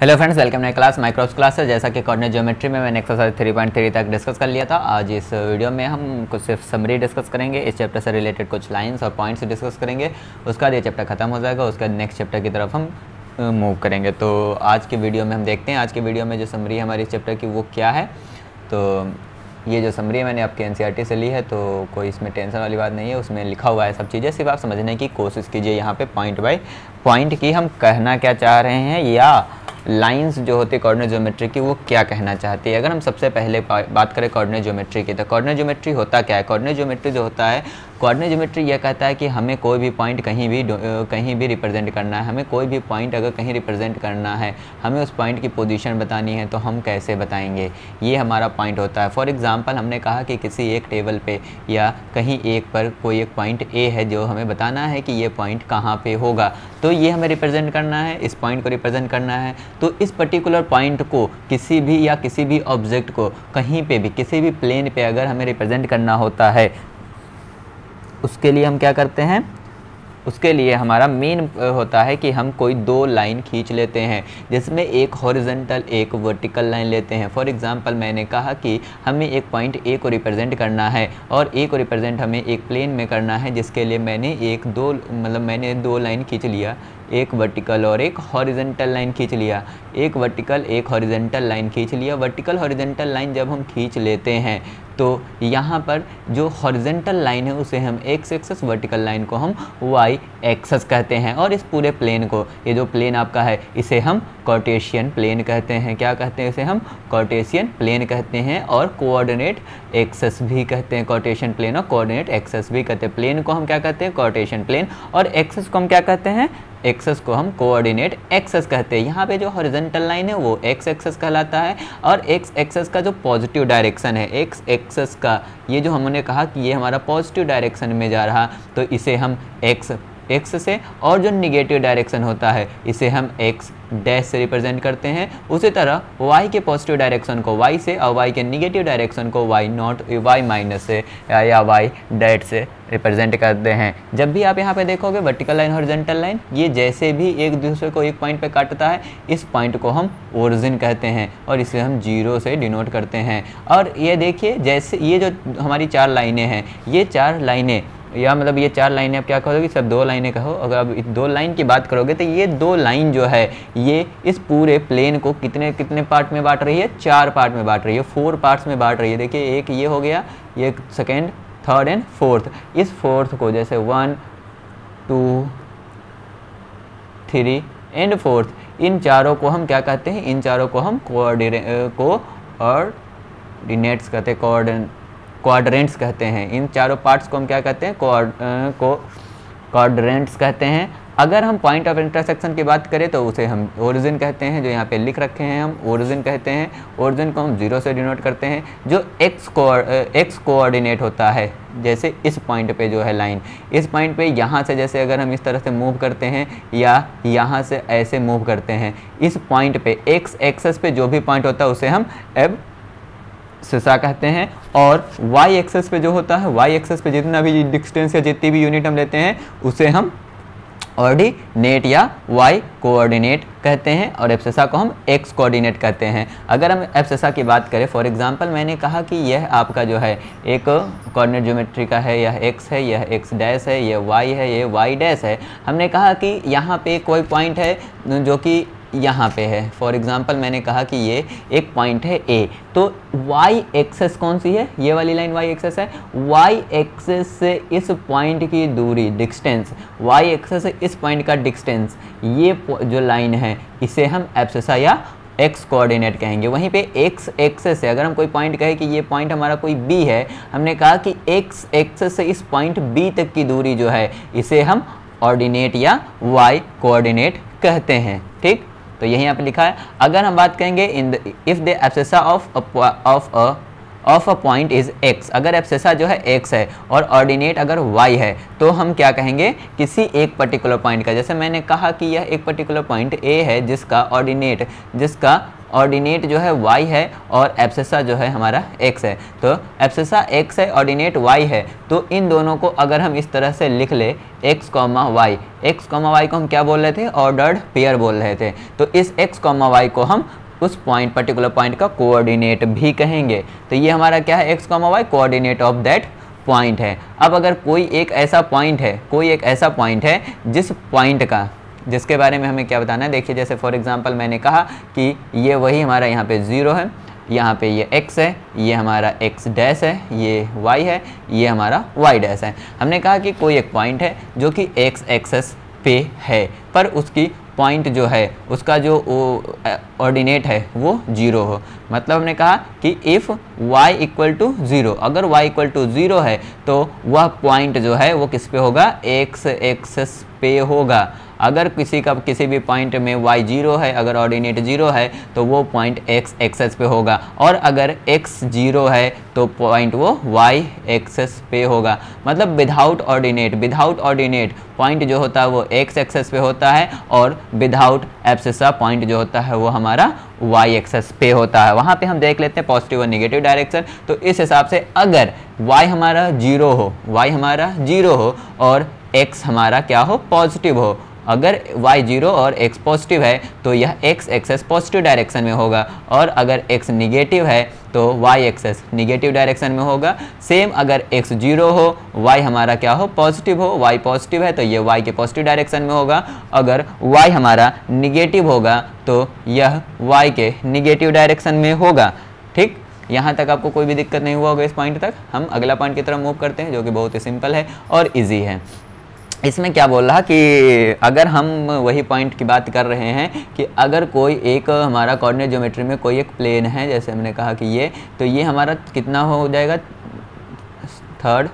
Hello friends, welcome नई class माइक्रोस class है। जैसा कि कोऑर्डिनेट ज्योमेट्री में मैंने एक्सरसाइज 3.3 तक डिस्कस कर लिया था। आज इस वीडियो में हम कुछ सिर्फ समरी डिस्कस करेंगे। इस चैप्टर से रिलेटेड कुछ लाइंस और पॉइंट्स डिस्कस करेंगे। उसके बाद ये चैप्टर खत्म हो जाएगा, उसके बाद नेक्स्ट चैप्टर की तरफ हम मूव करेंगे। तो आज की वीडियो में हम देखते हैं आज की वीडियो में जो समरी है हमारी इस चैप्टर की वो क्या है। तो ये जो समरी है मैंने आपके एनसीईआरटी से ली है, तो कोई इसमें टेंशन वाली बात नहीं है। उसमें लिखा हुआ है सब चीज़ें, सिर्फ आप समझने की कोशिश कीजिए यहाँ पे पॉइंट बाय पॉइंट की हम कहना क्या चाह रहे हैं या लाइंस जो होती है कोऑर्डिनेट ज्योमेट्री की वो क्या कहना चाहती है। अगर हम सबसे पहले बात करें कोऑर्डिनेट ज्योमेट्री की, तो कोऑर्डिनेट ज्योमेट्री होता क्या है। कोऑर्डिनेट ज्योमेट्री जो होता है, कोऑर्डिनेट ज्योमेट्री यह कहता है कि हमें कोई भी पॉइंट कहीं भी रिप्रेजेंट करना है। हमें कोई भी पॉइंट अगर कहीं रिप्रेजेंट करना है, हमें उस पॉइंट की पोजीशन बतानी है, तो हम कैसे बताएंगे, ये हमारा पॉइंट होता है। फॉर एग्जांपल हमने कहा कि किसी एक टेबल पे या कहीं एक पर कोई एक पॉइंट ए है जो हमें बताना है कि ये पॉइंट कहाँ पे होगा, तो ये हमें रिप्रेजेंट करना है, इस पॉइंट को रिप्रेजेंट करना है। तो इस पर्टिकुलर पॉइंट को किसी भी ऑब्जेक्ट को कहीं पे भी किसी भी प्लेन पे अगर हमें रिप्रेजेंट करना होता है, उसके लिए हम क्या करते हैं, उसके लिए हमारा मेन होता है कि हम कोई दो लाइन खींच लेते हैं, जिसमें एक हॉरिजॉन्टल एक वर्टिकल लाइन लेते हैं। फॉर एग्जांपल मैंने कहा कि हमें एक पॉइंट ए को रिप्रेजेंट करना है और ए को रिप्रेजेंट हमें एक प्लेन में करना है, जिसके लिए मैंने दो लाइन खींच लिया, एक वर्टिकल और एक हॉरिजॉन्टल लाइन खींच लिया। एक वर्टिकल एक हॉरिजॉन्टल लाइन खींच लिया। वर्टिकल हॉरिजॉन्टल लाइन जब हम खींच लेते हैं तो यहाँ पर जो हॉरिजॉन्टल लाइन है उसे हम एक्स एक्सेस, वर्टिकल लाइन को हम वाई एक्सेस कहते हैं। और इस पूरे प्लेन को, ये जो प्लेन आपका है, इसे हम कार्टेशियन प्लेन कहते हैं। क्या कहते हैं इसे हम? कार्टेशियन प्लेन कहते हैं और कोऑर्डिनेट एक्सेस भी कहते हैं। कार्टेशियन प्लेन और कोऑर्डिनेट एक्सेस भी कहते हैं। प्लेन को हम क्या कहते हैं? Cartesian plane. और एक्सेस को हम क्या कहते हैं? एक्सेस को हम कोऑर्डिनेट एक्सेस कहते हैं। यहाँ पे जो हॉरिजॉन्टल लाइन है वो एक्स एक्सेस कहलाता है और एक्स एक्सेस का जो पॉजिटिव डायरेक्शन है, एक्स एक्सेस का ये जो हमने कहा कि ये हमारा पॉजिटिव डायरेक्शन में जा रहा, तो इसे हम एक्स से, और जो निगेटिव डायरेक्शन होता है इसे हम एक्स डैश से रिप्रेजेंट करते हैं। उसी तरह y के पॉजिटिव डायरेक्शन को y से और y के निगेटिव डायरेक्शन को y माइनस से या y डैश से रिप्रेजेंट करते हैं। जब भी आप यहाँ पे देखोगे वर्टिकल लाइन हॉरिजॉन्टल लाइन ये जैसे भी एक दूसरे को एक पॉइंट पे काटता है, इस पॉइंट को हम ओरिजिन कहते हैं और इसे हम 0 से डिनोट करते हैं। और ये देखिए, जैसे ये जो हमारी चार लाइनें हैं, ये चार लाइनें या मतलब ये चार लाइनें आप क्या कहोगे? सब दो लाइनें कहो। अगर आप दो लाइन की बात करोगे तो ये दो लाइन जो है ये इस पूरे प्लेन को कितने कितने पार्ट में बांट रही है? 4 पार्ट में बांट रही है, 4 पार्ट्स में बांट रही है। देखिए, एक ये हो गया, ये सेकेंड, थर्ड एंड फोर्थ। इस फोर्थ को जैसे 1 2 3 एंड फोर्थ, इन चारों को हम क्या कहते हैं? इन चारों को हम कोऑर्डिनेट्स कहते हैं, क्वाड्रेंट्स कहते हैं। इन चारों पार्ट्स को हम क्या कहते हैं? क्वाड्रेंट्स कहते हैं। अगर हम पॉइंट ऑफ इंटरसेक्शन की बात करें तो उसे हम ओरिजिन कहते हैं, जो यहाँ पे लिख रखे हैं हम ओरिजिन कहते हैं। ओरिजिन को हम 0 से डिनोट करते हैं। जो एक्स कोऑर्डिनेट होता है, जैसे इस पॉइंट पे जो है लाइन, इस पॉइंट पे यहाँ से जैसे अगर हम इस तरह से मूव करते हैं या यहाँ से ऐसे मूव करते हैं, इस पॉइंट पे एक्स एक्सेस पे जो भी पॉइंट होता है उसे हम एब्सिसा कहते हैं। और y एक्सेस पे जो होता है, y एक्सेस पे जितना भी डिस्टेंस या जितनी भी यूनिट हम लेते हैं उसे हम ऑर्डिनेट या y कोऑर्डिनेट कहते हैं और एब्सिसा को हम x कोऑर्डिनेट कहते हैं। अगर हम एब्सिसा की बात करें, फॉर एग्जांपल मैंने कहा कि यह आपका जो है एक कोऑर्डिनेट ज्योमेट्री का है, यह x है, यह x डैश है, यह y है, यह y डैश है। हमने कहा कि यहाँ पे कोई पॉइंट है जो कि यहाँ पे है। फॉर एग्जांपल मैंने कहा कि ये एक पॉइंट है A, तो y एक्सेस कौन सी है? ये वाली लाइन y एक्सेस है। y एक्सेस से इस पॉइंट की दूरी, डिस्टेंस, y एक्सेस से इस पॉइंट का डिस्टेंस, ये जो लाइन है इसे हम एब्सिसा या x कोऑर्डिनेट कहेंगे। वहीं पे x एक्सेस से अगर हम कोई पॉइंट कहें कि ये पॉइंट हमारा कोई B है, हमने कहा कि x एक्सेस से इस पॉइंट B तक की दूरी जो है इसे हम ऑर्डिनेट या y कोऑर्डिनेट कहते हैं। ठीक, तो यही यहाँ पे लिखा है। अगर हम बात करेंगे if the abscissa of a point is x, अगर एब्सिसा जो है x है और ऑर्डिनेट अगर y है, तो हम क्या कहेंगे? किसी एक पर्टिकुलर पॉइंट का, जैसे मैंने कहा कि यह एक पर्टिकुलर पॉइंट A है जिसका ऑर्डिनेट, जिसका ऑर्डिनेट जो है y है और एब्सिसा जो है हमारा x है। तो एब्सिसा x है, ऑर्डिनेट y है, तो इन दोनों को अगर हम इस तरह से लिख ले x, y, x, y को हम क्या बोल रहे थे, ऑर्डर्ड पेयर बोल रहे थे। तो इस x, y को हम उस पॉइंट, पर्टिकुलर पॉइंट का कोऑर्डिनेट भी कहेंगे। तो ये हमारा क्या है, x, y, coordinate of that point है। अब अगर कोई एक ऐसा पॉइंट है जिस पॉइंट का, जिसके बारे में हमें क्या बताना है, देखिए जैसे फॉर एग्जांपल मैंने कहा कि ये वही हमारा यहाँ पे 0 है, यहाँ पे ये x है, ये हमारा x डैश है, ये y है, ये हमारा y डैश है। हमने कहा कि कोई एक पॉइंट है जो कि x एक्सेस पे है, पर उसकी पॉइंट जो है उसका जो ऑर्डिनेट है वो 0 हो। मतलब हमने कहा कि इफ़ y इक्वल टू 0, अगर y इक्वल टू 0 है तो वह पॉइंट जो है वो किस पे होगा, x एक्सेस पे होगा। अगर किसी भी पॉइंट में y 0 है, अगर ऑर्डिनेट 0 है तो वो पॉइंट x एक्सेस पे होगा, और अगर x 0 है तो पॉइंट वो y एक्सेस पे होगा। मतलब विदाउट ऑर्डिनेट पॉइंट जो होता है वो x एक्सेस पे होता है, और विदाउट एब्सिसा पॉइंट जो होता है वो हमारा y एक्सेस पे होता है। वहाँ पे हम देख लेते हैं पॉजिटिव और निगेटिव डायरेक्शन। तो इस हिसाब से अगर y हमारा 0 हो और x हमारा क्या हो, पॉजिटिव हो, अगर y 0 और x पॉजिटिव है तो यह x एक्सेस पॉजिटिव डायरेक्शन में होगा, और अगर x निगेटिव है तो y एक्सेस निगेटिव डायरेक्शन में होगा। सेम अगर x 0 हो, y हमारा क्या हो, पॉजिटिव हो, y पॉजिटिव है तो ये y के पॉजिटिव डायरेक्शन में होगा। अगर y हमारा निगेटिव होगा तो यह y के निगेटिव डायरेक्शन में होगा। ठीक, यहाँ तक आपको कोई भी दिक्कत नहीं हुआ होगा इस पॉइंट तक। हम अगला पॉइंट की तरफ मूव करते हैं जो कि बहुत ही सिंपल है और ईजी है। इसमें क्या बोल रहा कि अगर हम वही पॉइंट की बात कर रहे हैं कि अगर कोई एक हमारा कोऑर्डिनेट ज्योमेट्री में कोई एक प्लेन है, जैसे हमने कहा कि ये, तो ये हमारा कितना हो जाएगा, थर्ड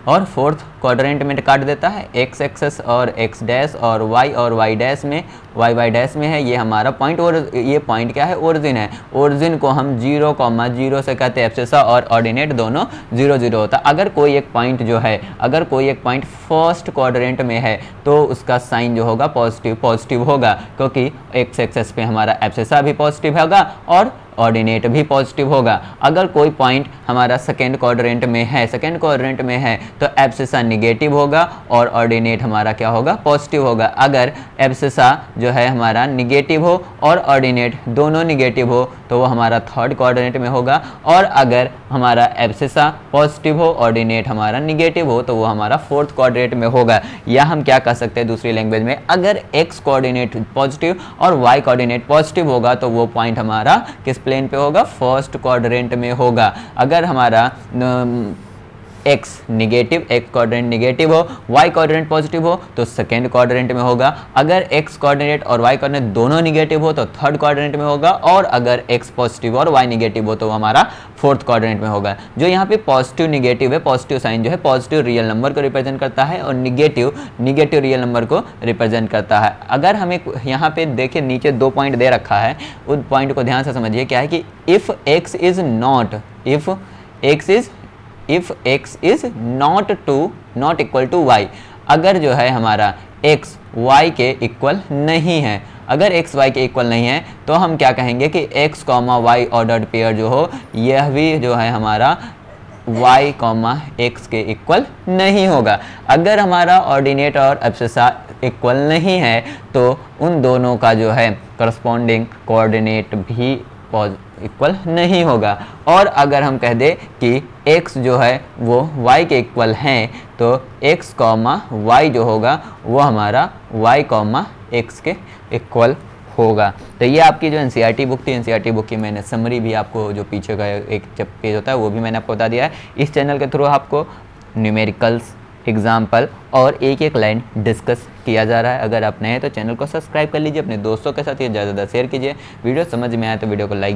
और फोर्थ क्वाड्रेंट में काट देता है, x एक्सेस और x डैश और y डैश में, y डैश में है ये हमारा पॉइंट। और ये पॉइंट क्या है, ओरिजिन है। ओरिजिन को हम 0,0 से कहते हैं, एब्सिसा और ऑर्डिनेट दोनों 0, 0 होता है। अगर कोई एक पॉइंट फर्स्ट क्वाड्रेंट में है तो उसका साइन जो होगा पॉजिटिव होगा, क्योंकि x एक्सेस पे हमारा एब्सिसा भी पॉजिटिव होगा और ऑर्डिनेट भी पॉजिटिव होगा। अगर कोई पॉइंट हमारा सेकेंड क्वाड्रेंट में है तो एब्सिसा निगेटिव होगा और ऑर्डिनेट हमारा क्या होगा, पॉजिटिव होगा। अगर एब्सिसा जो है हमारा निगेटिव हो और ऑर्डिनेट दोनों निगेटिव हो तो वो हमारा थर्ड क्वाड्रेंट में होगा, और अगर हमारा एब्सिसा पॉजिटिव हो, ऑर्डिनेट हमारा निगेटिव हो तो वो हमारा फोर्थ क्वाड्रेंट में होगा। या हम क्या कह सकते हैं दूसरी लैंग्वेज में, अगर x कोऑर्डिनेट पॉजिटिव और y कोऑर्डिनेट पॉजिटिव होगा तो वो पॉइंट हमारा किस प्लेन पे होगा, फर्स्ट क्वाड्रेंट में होगा। अगर हमारा x कोऑर्डिनेट निगेटिव हो, y कोऑर्डिनेट पॉजिटिव हो तो सेकेंड क्वाड्रेंट में होगा। अगर x कोऑर्डिनेट और y कोऑर्डिनेट दोनों निगेटिव हो तो थर्ड क्वाड्रेंट में होगा, और अगर x पॉजिटिव और y निगेटिव हो तो हमारा फोर्थ क्वाड्रेंट में होगा। जो यहाँ पे पॉजिटिव निगेटिव है, पॉजिटिव साइन जो है पॉजिटिव रियल नंबर को रिप्रेजेंट करता है और निगेटिव रियल नंबर को रिप्रेजेंट करता है। अगर हमें यहाँ पे देखिए नीचे 2 पॉइंट दे रखा है, उन पॉइंट को ध्यान से समझिए। क्या है कि if x is not equal to y, अगर जो है हमारा x y के इक्वल नहीं है, अगर x y के इक्वल नहीं है तो हम क्या कहेंगे कि x, y ऑर्डर्ड पेयर जो हो यह भी जो है हमारा y, x के इक्वल नहीं होगा। अगर हमारा ऑर्डिनेट और एब्सिसा इक्वल नहीं है तो उन दोनों का जो है करस्पॉन्डिंग कोऑर्डिनेट भी इक्वल नहीं होगा। और अगर हम कह दें कि x जो है वो y के इक्वल हैं तो x, y जो होगा वो हमारा y, x के इक्वल होगा। तो ये आपकी जो एनसीईआरटी बुक थी, एनसीईआरटी बुक की मैंने समरी भी आपको, जो पीछे का एक पेज होता है वो भी मैंने आपको बता दिया है। इस चैनल के थ्रू आपको न्यूमेरिकल्स, एग्जाम्पल और एक लाइन डिस्कस किया जा रहा है। अगर आप नए हैं तो चैनल को सब्सक्राइब कर लीजिए, अपने दोस्तों के साथ ये ज़्यादा शेयर कीजिए। वीडियो समझ में आए तो वीडियो को लाइक